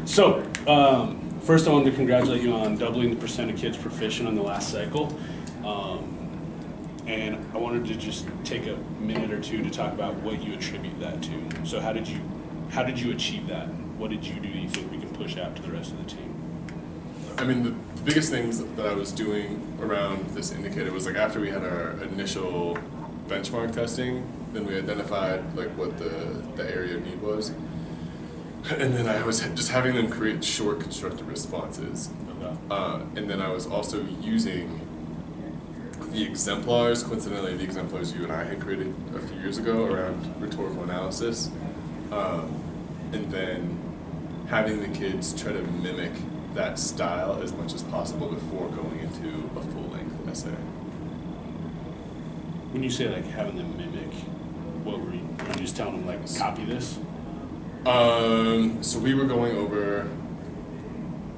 So, first I wanted to congratulate you on doubling the percent of kids proficient on the last cycle. And I wanted to just take a minute or two to talk about what you attribute that to. So how did you achieve that? What did you do you think we can push out to the rest of the team? I mean, the biggest things that I was doing around this indicator was like after we had our initial benchmark testing, then we identified like what the area of need was. And then I was just having them create short constructed responses. Okay. And then I was also using the exemplars, coincidentally the exemplars you and I had created a few years ago around rhetorical analysis. And then having the kids try to mimic that style as much as possible before going into a full-length essay. When you say like having them mimic, what were you just telling them like copy this? So we were going over,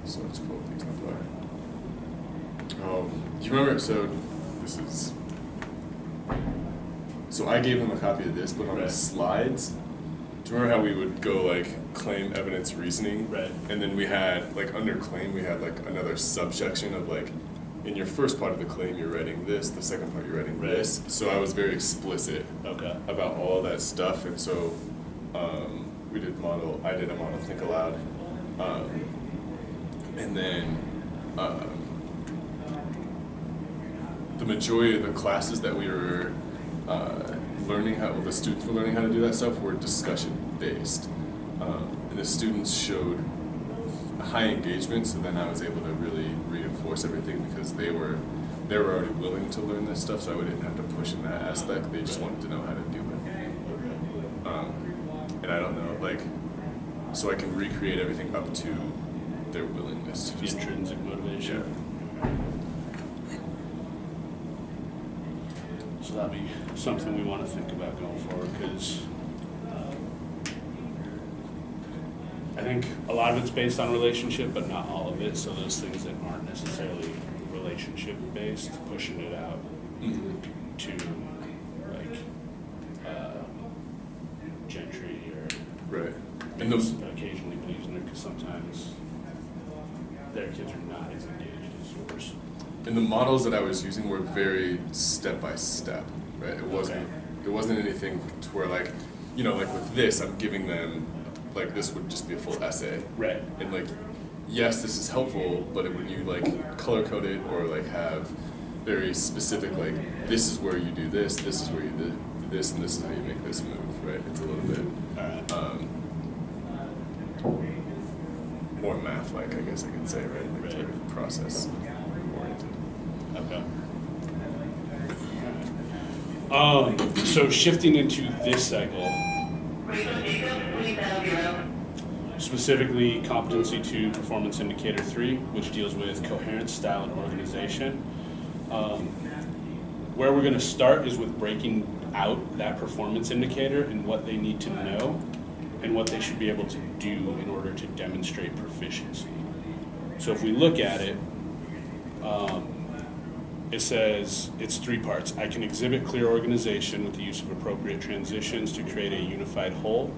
so let's pull up the exemplar. Do you remember, so I gave them a copy of this, but on the slides, do you remember how we would go like claim, evidence, reasoning? Right. And then we had, like under claim, we had like another subsection of like, in your first part of the claim you're writing this, the second part you're writing this. So I was very explicit about all of that stuff, and so I did a model think aloud. And then the majority of the classes that we were the students were learning how to do that stuff were discussion based. And the students showed high engagement, so then I was able to really reinforce everything because they were already willing to learn this stuff, so I didn't have to push in that aspect. They just wanted to know how to do it. And I don't know, like, so I can recreate everything up to their willingness to just... Intrinsic motivation. Yeah. So that'll be something we want to think about going forward, because I think a lot of it's based on relationship, but not all of it. So those things that aren't necessarily relationship based, pushing it out to like gentry or and those occasionally using it because sometimes their kids are not as engaged as yours. And the models that I was using were very step by step, right? It wasn't anything to where like, you know, like with this, I'm giving them like this would just be a full essay, right? And like, yes, this is helpful, but when you like color code it or like have very specific like this is where you do this, this is where you do this, and this is how you make this move, right? It's a little bit more math-like, I guess I could say, right? Like right. Process oriented. Okay. So shifting into this cycle, specifically competency 2 performance indicator 3, which deals with coherence, style, and organization. Where we're going to start is with breaking out that performance indicator and what they need to know and what they should be able to do in order to demonstrate proficiency. So if we look at it, it says it's 3 parts. I can exhibit clear organization with the use of appropriate transitions to create a unified whole.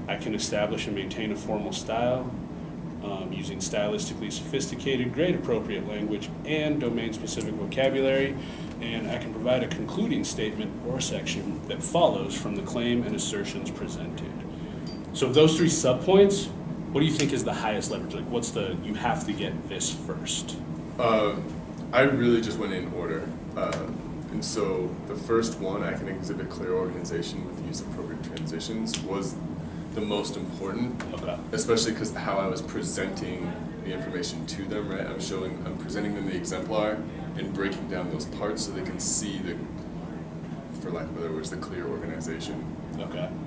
I can establish and maintain a formal style using stylistically sophisticated, grade-appropriate language and domain-specific vocabulary. And I can provide a concluding statement or section that follows from the claim and assertions presented. So of those 3 subpoints, what do you think is the highest leverage? Like what's you have to get this first? I really just went in order. And so the first one, I can exhibit clear organization with the use of appropriate transitions, was the most important, especially because how I was presenting the information to them, right? I'm presenting them the exemplar and breaking down those parts so they can see for lack of better words, the clear organization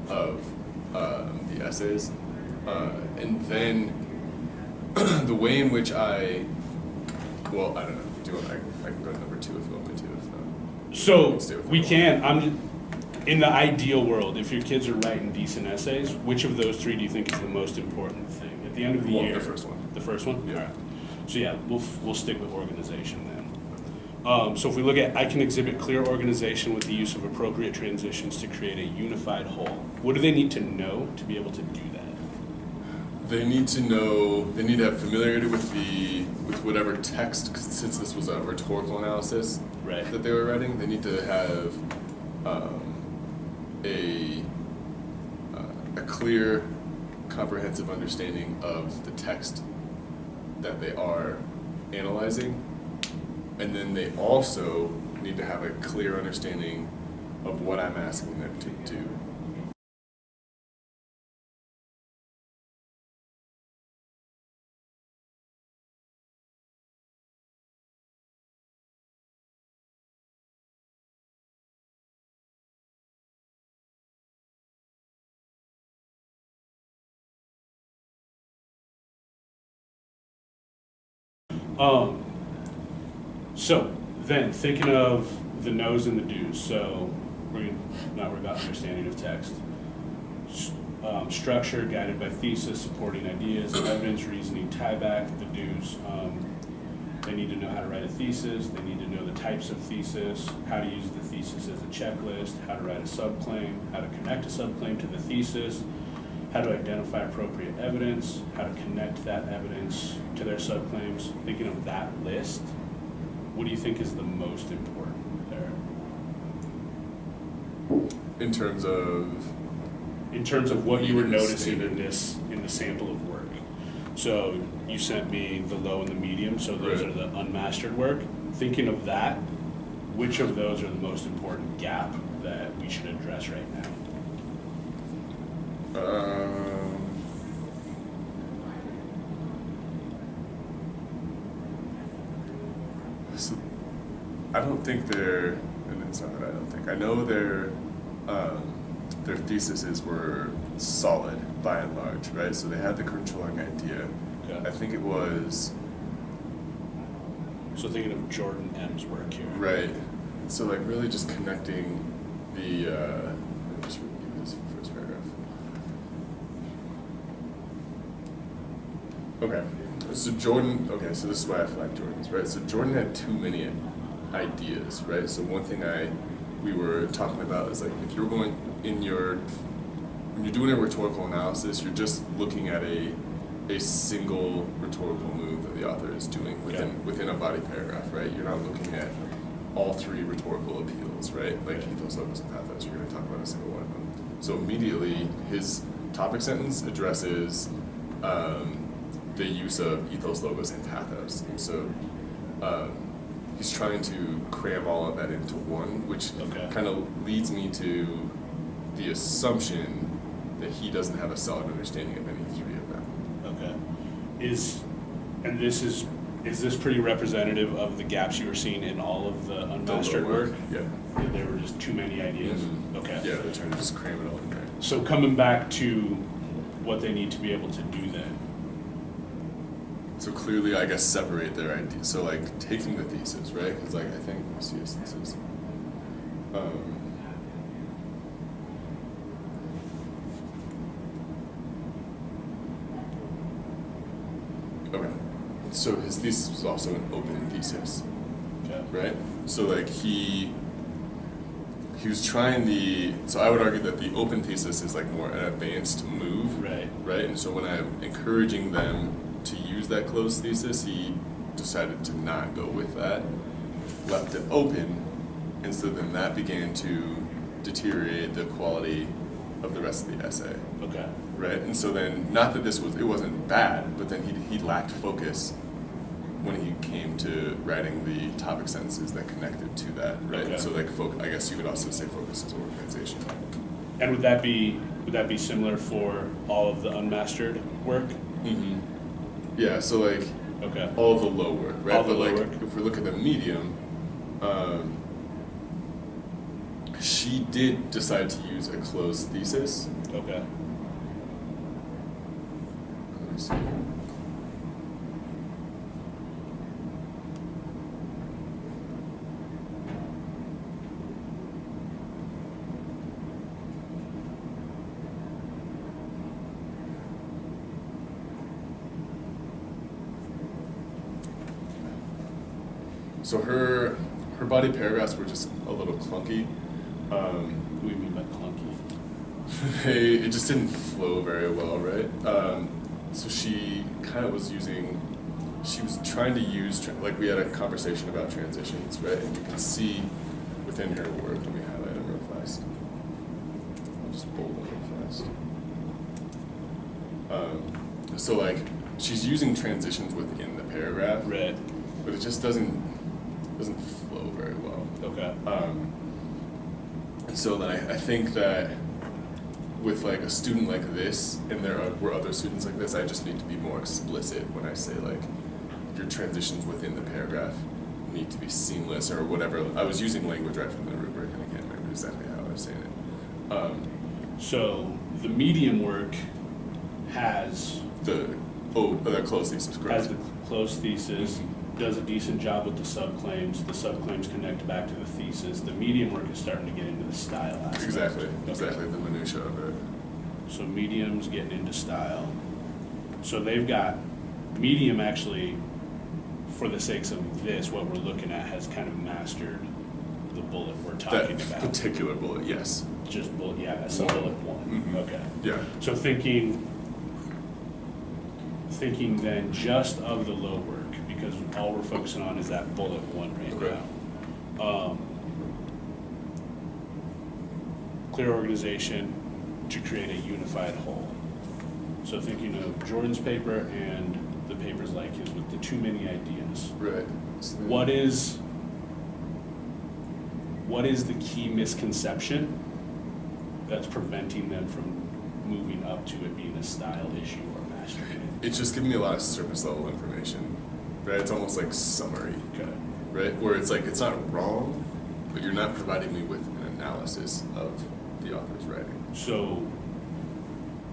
of the essays. And then the way in which I don't know, I can go to number 2 if you want me to. So we can. In the ideal world, if your kids are writing decent essays, which of those 3 do you think is the most important thing at the end of the year? The first one. The first one? Yeah. All right. So yeah, we'll stick with organization then. So if we look at, I can exhibit clear organization with the use of appropriate transitions to create a unified whole. What do they need to know to be able to do that? They need to know. They need to have familiarity with whatever text, 'cause since this was a rhetorical analysis Right. that they were writing. They need to have a clear, comprehensive understanding of the text that they are analyzing, and then they also need to have a clear understanding of what I'm asking them to do. Um, so then thinking of the no's and the do's, so we're not worried about understanding of text. Structure guided by thesis, supporting ideas, evidence, reasoning, tie back. The do's, they need to know how to write a thesis, they need to know the types of thesis, how to use the thesis as a checklist, how to write a subclaim, how to connect a subclaim to the thesis, how to identify appropriate evidence, how to connect that evidence to their subclaims. Thinking of that list, what do you think is the most important there? In terms of what you were noticing Standard. in the sample of work. So you sent me the low and the medium, so those Right. are the unmastered work. Thinking of that, which of those are the most important gap that we should address right now? So I don't think and it's not that I don't think, I know their theses were solid by and large, right? So they had the controlling idea. Okay. I think it was, So thinking of Jordan M's work here. right, so like really just connecting the, let me just review this first paragraph. Okay, so this is why I flagged Jordan's, right? So Jordan had too many ideas, right? So one thing we were talking about is like, if you're when you're doing a rhetorical analysis, you're just looking at a single rhetorical move that the author is doing within a body paragraph, right? You're not looking at all three rhetorical appeals, right? Like ethos, logos, and pathos. You're going to talk about a single one of them. So immediately, his topic sentence addresses the use of ethos, logos, and pathos. And so he's trying to cram all of that into one, which kind of leads me to the assumption that he doesn't have a solid understanding of any three of them. Okay. Is this pretty representative of the gaps you were seeing in all of the unmastered work? Yeah. There were just too many ideas? Mm-hmm. Okay. Yeah, they're trying to just cram it all in there. So coming back to what they need to be able to do then. So clearly, I guess, separate their ideas. So like taking the thesis, right? Because like I think, let's see his thesis. Okay. So his thesis was also an open thesis, Okay. right? So like he was trying so I would argue that the open thesis is like more an advanced move, Right. right? And so when I'm encouraging them to use that closed thesis, he decided to not go with that, left it open, and so then that began to deteriorate the quality of the rest of the essay, Okay. right? And so then, not that it wasn't bad, but then he lacked focus when he came to writing the topic sentences that connected to that, right? Okay. So like, I guess you could also say focus is organization. And would that be similar for all of the unmastered work? Mm-hmm. Yeah, so like Okay. all the low work, right? All the but low like work. if we look at the medium, she did decide to use a closed thesis. Okay. Let me see. So her body paragraphs were just a little clunky. What do you mean by clunky? It just didn't flow very well, right? so she kind of was trying to use, like we had a conversation about transitions, right? And you can see within her work, let me highlight them real fast. I'll just bold them real fast. So like, she's using transitions within the paragraph, Right. but it just doesn't flow very well. Okay. And so then I think that with like a student like this, and were other students like this, I just need to be more explicit when I say like, your transitions within the paragraph need to be seamless or whatever. I was using language right from the rubric, and I can't remember exactly how I was saying it. So the medium work has The closed thesis, correct? has the closed thesis, does a decent job with the subclaims. The subclaims connect back to the thesis. The medium work is starting to get into the style aspect. Exactly, Okay. the minutia of it. So medium's getting into style. So they've got medium actually, for the sakes of this, what we're looking at, has kind of mastered the bullet we're talking That about. particular bullet, yes. Just bullet, yeah, that's the bullet one. Mhm. Okay. Yeah. So thinking then just of the low work, because all we're focusing on is that bullet one right Okay. now. Clear organization to create a unified whole. So thinking of Jordan's paper and the papers like his with the too many ideas. Right. So then- What is the key misconception that's preventing them from moving up to it being a style issue or mastering it? It's just giving me a lot of surface level information, right? It's almost like summary, Okay. right? Where it's like, it's not wrong, but you're not providing me with an analysis of the author's writing. So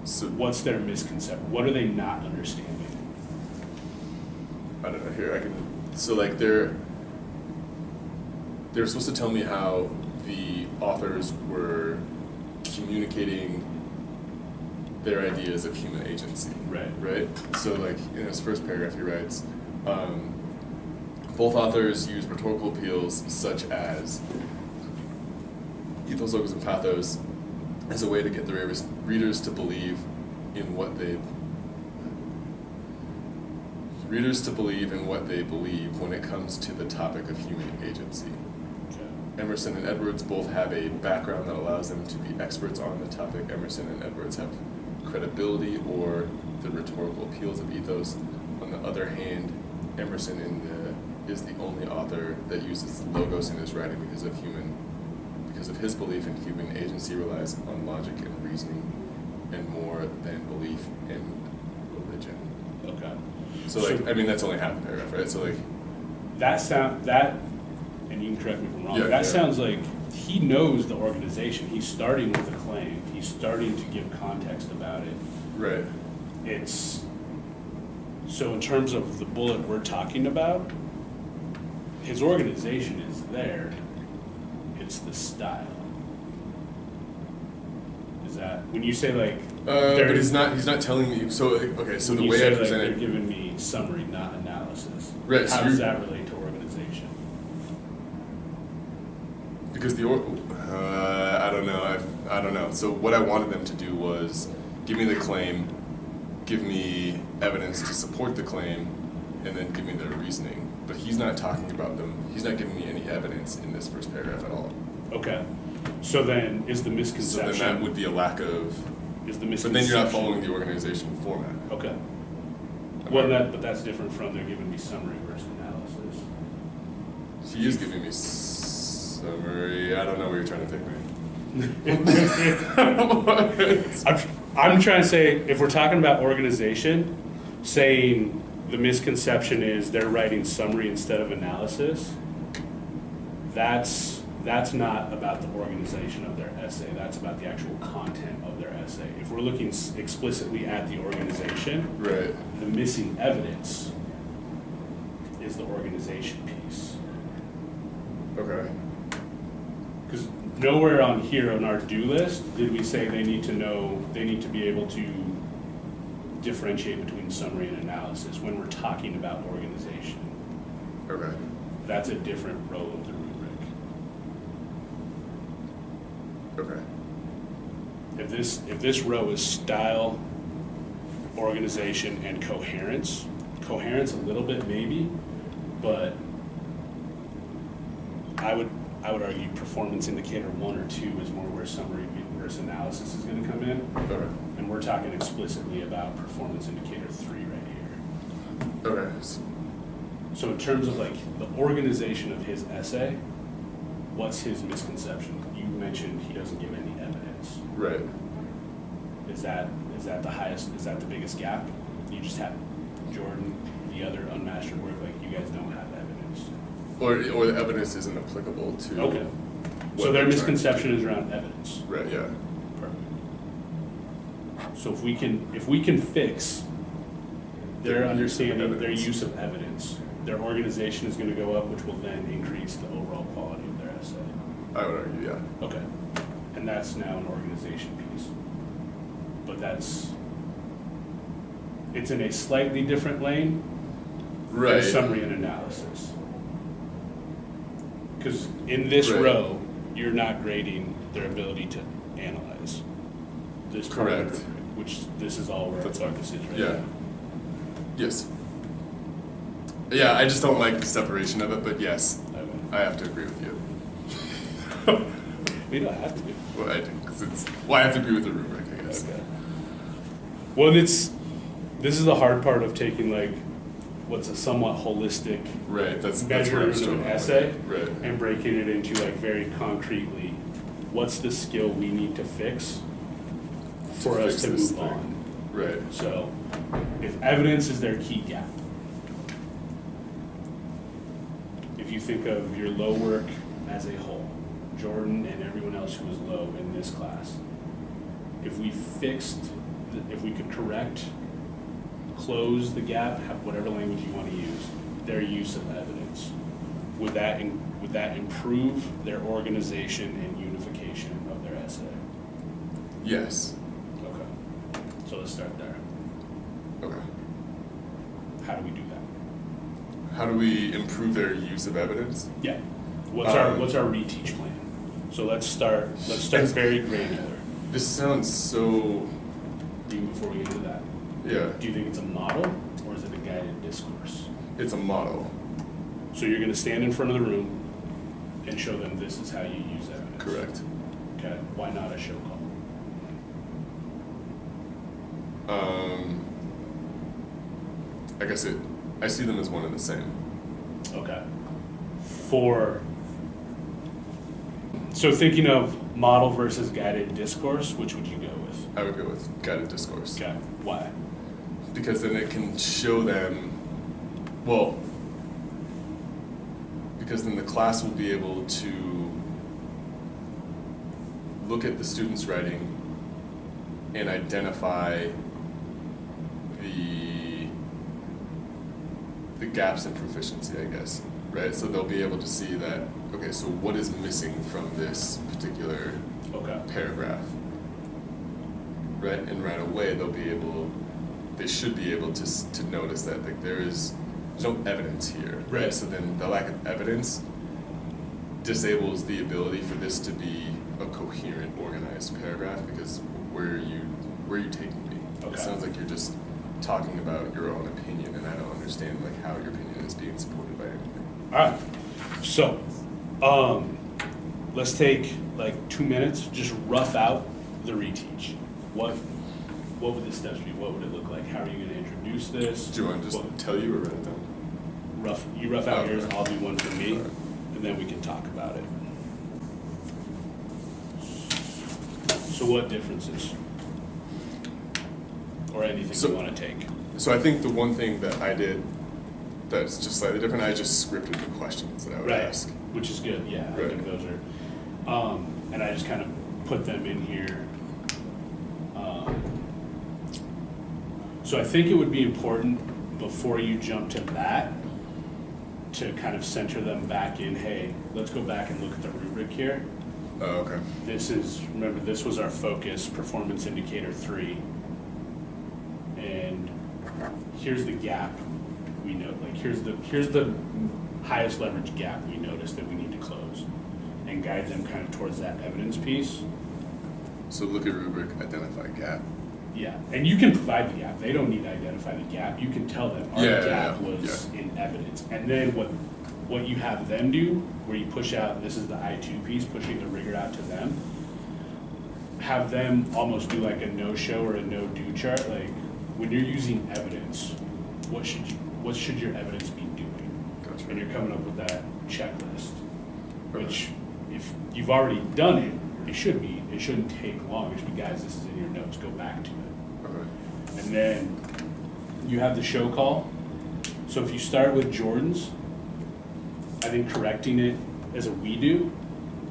So, what's their misconception? What are they not understanding? I don't know, here, I can, so like they're supposed to tell me how the authors were communicating their ideas of human agency. Right. Right? So like in his first paragraph he writes, both authors use rhetorical appeals such as ethos, logos, and pathos as a way to get the readers to believe in what they believe when it comes to the topic of human agency. Okay. Emerson and Edwards both have a background that allows them to be experts on the topic. Emerson and Edwards have credibility or the rhetorical appeals of ethos. On the other hand, Emerson is the only author that uses logos in his writing because of his belief in human agency relies on logic and reasoning and more than belief in religion. Okay. So like, I mean, that's only half the paragraph, right? So like, and you can correct me if I'm wrong, Yeah, but that yeah. sounds like he knows the organization. He's starting with a claim. He's starting to give context about it. right. So in terms of the bullet we're talking about, his organization is there. It's the style. Is that, when you say like, But he's not telling me, so, okay, so when the you way say I like present they're it, giving me summary, not analysis, Right, so how does you're- that relate to organization? because I don't know. So what I wanted them to do was give me the claim, give me evidence to support the claim, and then give me their reasoning. But he's not talking about them, he's not giving me any evidence in this first paragraph at all. Okay, so then is the So misconception? then that would be a lack of, Is the but misconception? then you're not following the organizational format. Okay. Well, but that's different from they're giving me summary versus analysis. He is giving me summary, I don't know where you're trying to take me. I'm trying to say, if we're talking about organization, saying the misconception is they're writing summary instead of analysis, that's not about the organization of their essay. That's about the actual content of their essay. If we're looking explicitly at the organization, Right. the missing evidence is the organization piece. Okay. Because nowhere on here on our do list did we say they need to be able to differentiate between summary and analysis when we're talking about organization. Okay. That's a different row of the rubric. Okay. If this row is style, organization, and coherence. Coherence a little bit maybe, but I would argue performance indicator 1 or 2 is more where summary versus analysis is going to come in. Okay. And we're talking explicitly about performance indicator 3 right here. Okay. So in terms of like the organization of his essay, what's his misconception? You mentioned he doesn't give any evidence. Right. Is that the highest? Is that the biggest gap? You just have Jordan, the other unmastered work, like you guys don't have evidence. Or the evidence isn't applicable to. Okay. So their misconception is around evidence. Right. Yeah. Perfect. So if we can fix their understanding, their use of evidence, their organization is going to go up, which will then increase the overall quality of their essay. I would argue, yeah. Okay. And that's now an organization piece. But it's in a slightly different lane Right. than summary and analysis. Because in this Right. row, you're not grading their ability to analyze this part of the Correct. rubric, which this is all where our That's focus is right Yeah. now. Yes. Yeah, I just don't like the separation of it, but yes, Okay. I have to agree with you. We don't have to do. Well, I do, because I have to agree with the rubric, I guess. Okay. Well, this is the hard part of taking like what's a somewhat holistic Right, that's where measure I'm of an struggling. essay Right. and breaking it into like very concretely, what's the skill we need to fix for To us fix to this move thing. on. Right. So if evidence is their key gap, if you think of your low work as a whole, Jordan and everyone else who was low in this class, if we could correct, close the gap, have whatever language you want to use, their use of evidence, would that improve their organization and unification of their essay? Yes. Okay. So let's start there. Okay. How do we do that? How do we improve their use of evidence? Yeah. What's our reteach plan? So let's start very granular. This sounds so. Before we get into that, Yeah. do you think it's a model or is it a guided discourse? It's a model. So you're going to stand in front of the room and show them this is how you use evidence. Correct. Okay. Why not a show call? I guess I see them as one and the same. Okay. So thinking of model versus guided discourse, which would you go with? I would go with guided discourse. Okay. Why? Because then it can show them, well, because then the class will be able to look at the student's writing and identify the gaps in proficiency, I guess, right? So they'll be able to see that, okay, so what is missing from this particular Okay. paragraph, right? And right away they should be able to notice that like there's no evidence here, Right. So then the lack of evidence disables the ability for this to be a coherent, organized paragraph, because where are you taking me? Okay. It sounds like you're just talking about your own opinion, and I don't understand like how your opinion is being supported by anything. All right. So, let's take like 2 minutes, just rough out the reteach. What would the steps be? What would it look like? How are you going to introduce this? Do you want to just tell you or write it down? Rough out Okay. yours, I'll do one for me, Alright. and then we can talk about it. So what differences? Or anything So- you want to take? So I think the one thing that I did that's just slightly different, I just scripted the questions that I would ask. Which is good, yeah. I Right. think those are, and I just kind of put them in here. So I think it would be important before you jump to that to kind of center them back in, hey, let's go back and look at the rubric here. Oh, okay. Remember, this was our focus, performance indicator 3. And here's the gap we know, like here's the highest leverage gap we noticed that we need to close and guide them kind of towards that evidence piece. So look at rubric, identify gap. Yeah, and you can provide the gap. They don't need to identify the gap. You can tell them our gap was in evidence. And then what you have them do, where you push out, this is the I2 piece, pushing the rigor out to them, have them almost do like a no-show or a no-do chart. Like, when you're using evidence, what should your evidence be doing? Gotcha. And you're coming up with that checklist, which if you've already done it, it shouldn't take long. It should be, guys, this is in your notes, go back to it. Okay. And then you have the show call. So if you start with Jordan's, I think correcting it as a we do,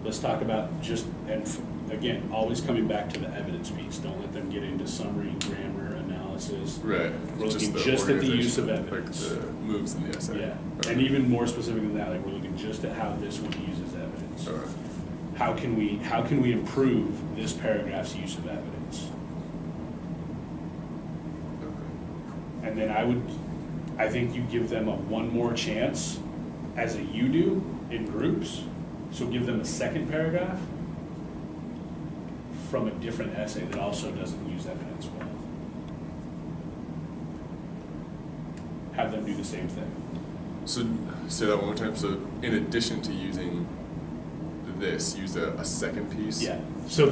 let's talk about just, and again, always coming back to the evidence piece. Don't let them get into summary, grammar, analysis. Right. We're looking just at the use of evidence. Like the moves in the essay. Yeah, Okay. and even more specific than that, like we're looking just at how this one uses evidence. Okay. How can we improve this paragraph's use of evidence? Okay. And then I think you give them a one more chance as a you do in groups. So give them a second paragraph from a different essay that also doesn't use evidence well. Have them do the same thing. So say that one more time. So in addition to using this, use a second piece. Yeah. So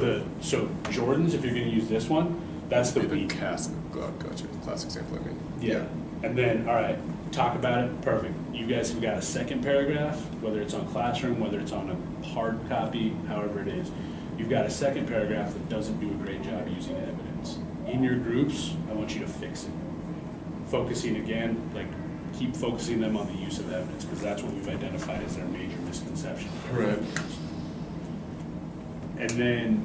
Jordan's, if you're going to use this one, that's the week. Gotcha. Class example. I mean. Yeah. And then, all right, talk about it. Perfect. You guys have got a second paragraph, whether it's on Classroom, whether it's on a hard copy, however it is. You've got a second paragraph that doesn't do a great job using evidence. In your groups, I want you to fix it. Focusing again, like keep focusing them on the use of evidence, because that's what we've identified as their major misconception. Right. And then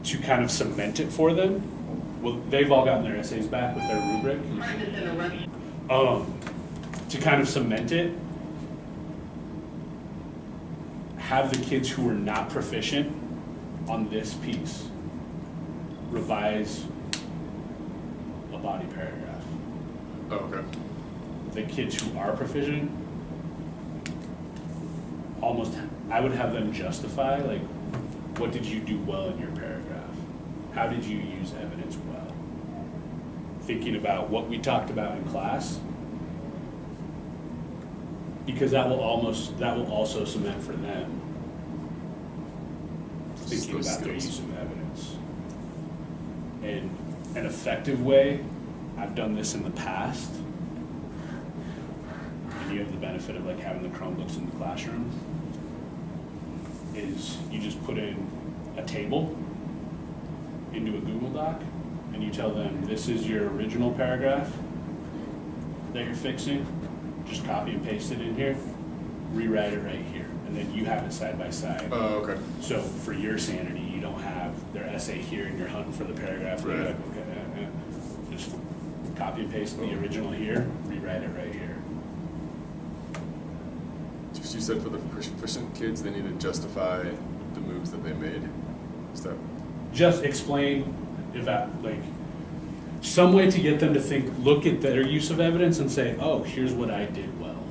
to kind of cement it for them, well, they've all gotten their essays back with their rubric. To kind of cement it, have the kids who are not proficient on this piece revise a body paragraph. Oh, okay. The kids who are proficient, I would have them justify, like, what did you do well in your paragraph? How did you use evidence well? Thinking about what we talked about in class, because that will also cement for them thinking about their use of evidence. And an effective way, I've done this in the past, and you have the benefit of like having the Chromebooks in the classroom, is you just put in a table into a Google Doc, and you tell them, this is your original paragraph that you're fixing, just copy and paste it in here, rewrite it right here, and then you have it side by side. Oh, okay. So for your sanity, you don't have their essay here and you're hunting for the paragraph. Right. Like, okay, just copy and paste the original here, rewrite it right here. You said for the proficient kids, they need to justify the moves that they made. Is that? Just explain, like, some way to get them to think, look at their use of evidence and say, oh, here's what I did well.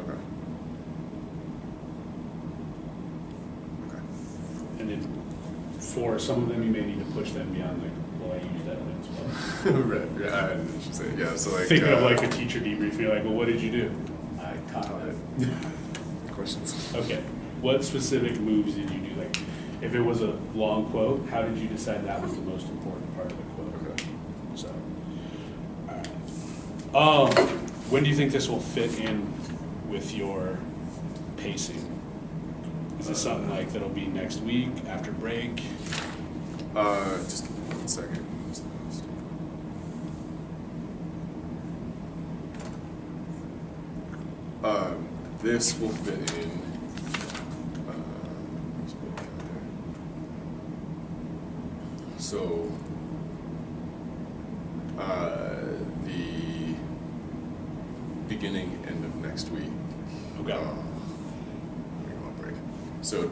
Okay. Okay. And then for some of them, you may need to push them beyond, like, well, I used evidence well. Right. Yeah, I should say. Yeah. So like. Thinking of like the teacher debrief, you're like, well, what did you do? I taught it. Questions. Okay. What specific moves did you do? Like, if it was a long quote, how did you decide that was the most important part of the quote? Okay. So, all right. When do you think this will fit in with your pacing? Is this something like that'll be next week after break? Just 1 second. This will fit in. Let's put it down there. So, the beginning, end of next week. Okay. Let me go on break. So.